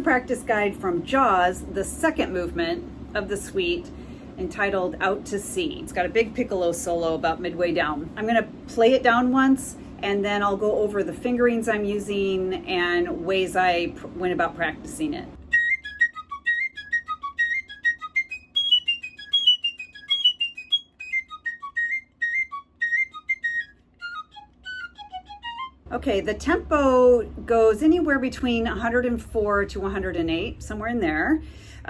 practice guide from Jaws, the second movement of the suite, entitled Out to Sea. It's got a big piccolo solo about midway down. I'm gonna play it down once, and then I'll go over the fingerings I'm using and ways I went about practicing it. Okay, the tempo goes anywhere between 104 to 108, somewhere in there,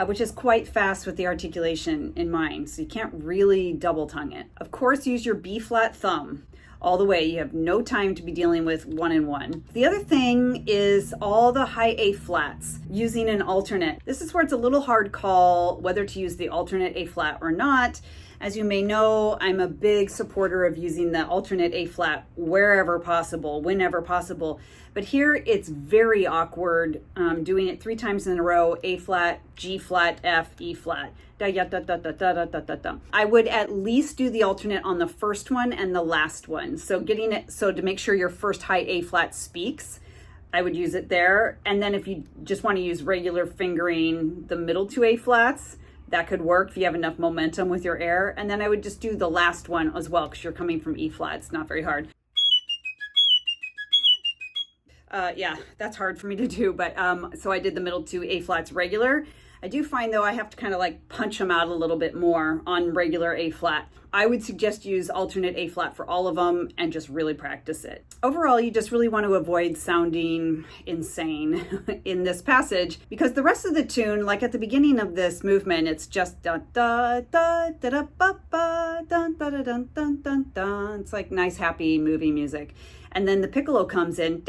which is quite fast with the articulation in mind, so you can't really double tongue it. Of course, use your B flat thumb all the way. You have no time to be dealing with one and one. The other thing is all the high A flats using an alternate. This is where it's a little hard call whether to use the alternate A flat or not. As you may know, I'm a big supporter of using the alternate A flat wherever possible, whenever possible. But here it's very awkward doing it 3 times in a row: A flat, G flat, F, E flat. Da, da, da, da, da, da, da, da, da. I would at least do the alternate on the first one and the last one. So getting it, so to make sure your first high A flat speaks, I would use it there. And then if you just want to use regular fingering the middle 2 A flats, that could work if you have enough momentum with your air. And then I would just do the last one as well, because you're coming from E flat. It's not very hard. Yeah, that's hard for me to do, but so I did the middle 2 A flats regular. I do find though I have to kind of like punch them out a little bit more on regular A flat. I would suggest use alternate A flat for all of them and just really practice it. Overall, you just really want to avoid sounding insane in this passage, because the rest of the tune, like at the beginning of this movement, it's just da da da da da ba ba dun da da dun dun dun dun. It's like nice happy movie music. And then the piccolo comes in,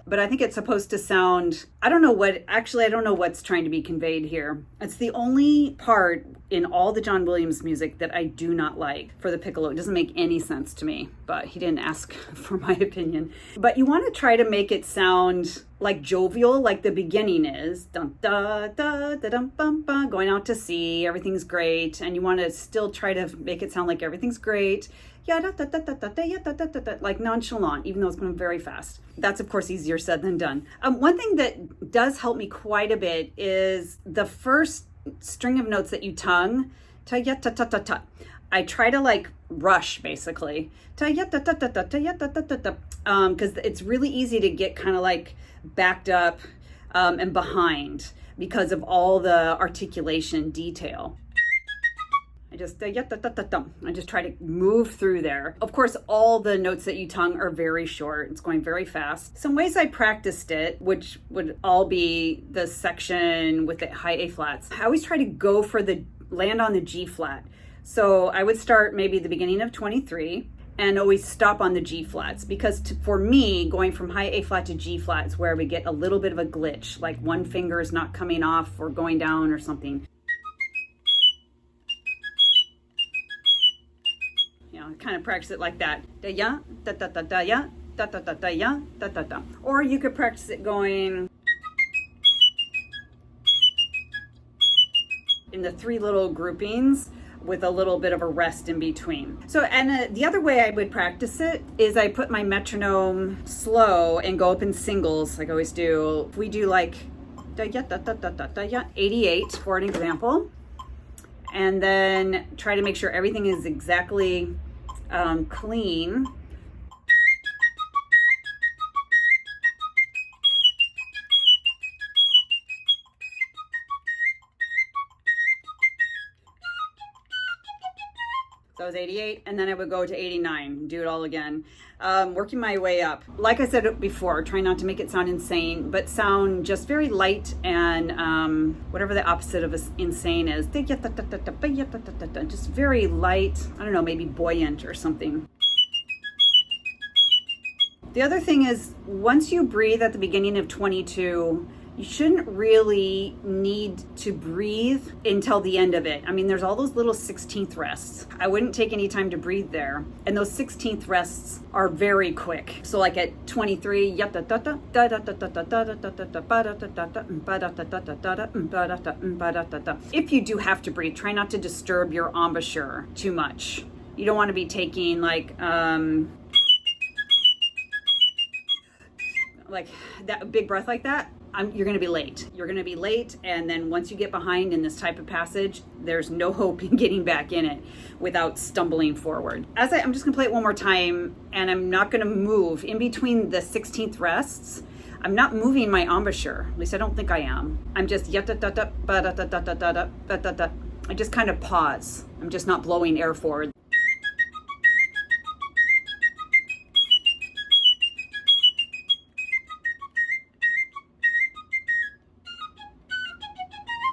but I think it's supposed to sound, I don't know what's trying to be conveyed here. It's the only part in all the John Williams music that I do not like for the piccolo. It doesn't make any sense to me, but he didn't ask for my opinion. But you want to try to make it sound like jovial, like the beginning is, dun da da da dum bum bum, going out to sea, everything's great, and you want to still try to make it sound like everything's great. Yeah, da, da, da, da, da, da, da, da, da, da, like nonchalant, even though it's going very fast. That's, of course, easier said than done. One thing that does help me quite a bit is the first string of notes that you tongue, ta ya ta ta ta ta. I try to like rush, basically, ta ya ta ta ta ta ta ya ta ta ta ta, because it's really easy to get kind of like backed up and behind because of all the articulation detail. I just try to move through there. Of course, all the notes that you tongue are very short. It's going very fast. Some ways I practiced it, which would all be the section with the high A flats. I always try to go for the land on the G flat. So I would start maybe the beginning of 23 and always stop on the G flats, because for me, going from high A flat to G flat is where we get a little bit of a glitch, like one finger is not coming off or going down or something. Kind of practice it like that. Da ya, da da da da ya, da da da da ya, da da da. Or you could practice it going in the 3 little groupings with a little bit of a rest in between. So, and the other way I would practice it is I put my metronome slow and go up in singles, like I always do. We do like da ya da da da da da ya, 88 for an example, and then try to make sure everything is exactly clean. So I was 88, and then I would go to 89, do it all again, working my way up. Like I said before, try not to make it sound insane, but sound just very light and whatever the opposite of insane is. Just very light, I don't know, maybe buoyant or something. The other thing is, once you breathe at the beginning of 22, you shouldn't really need to breathe until the end of it. I mean, there's all those little 16th rests. I wouldn't take any time to breathe there. And those 16th rests are very quick. So like at 23, if you do have to breathe, try not to disturb your embouchure too much. You don't want to be taking like that big breath like that. you're going to be late. You're going to be late, and then once you get behind in this type of passage, there's no hope in getting back in it without stumbling forward. I'm just going to play it one more time, and I'm not going to move in between the 16th rests. I'm not moving my embouchure. At least I don't think I am. I'm just I just kind of pause. I'm just not blowing air forward.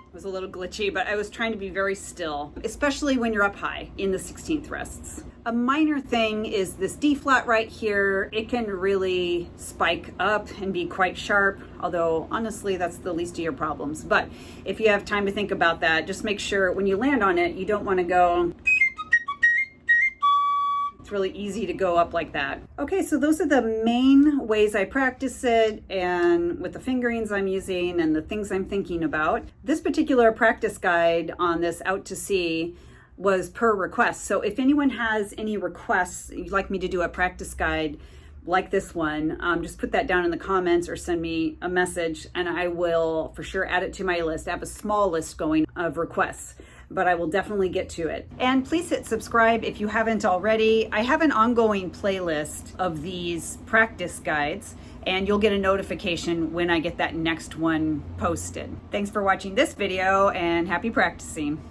It was a little glitchy, but I was trying to be very still, especially when you're up high in the 16th rests. A minor thing is this D flat right here. It can really spike up and be quite sharp, although honestly, that's the least of your problems. But if you have time to think about that, just make sure when you land on it, you don't want to go. It's really easy to go up like that. Okay, so those are the main ways I practice it, and with the fingerings I'm using and the things I'm thinking about. This particular practice guide on this out to sea was per request. So if anyone has any requests, you'd like me to do a practice guide like this one, just put that down in the comments or send me a message, and I will for sure add it to my list. I have a small list going of requests, but I will definitely get to it. And please hit subscribe if you haven't already. I have an ongoing playlist of these practice guides, and you'll get a notification when I get that next one posted. Thanks for watching this video, and happy practicing.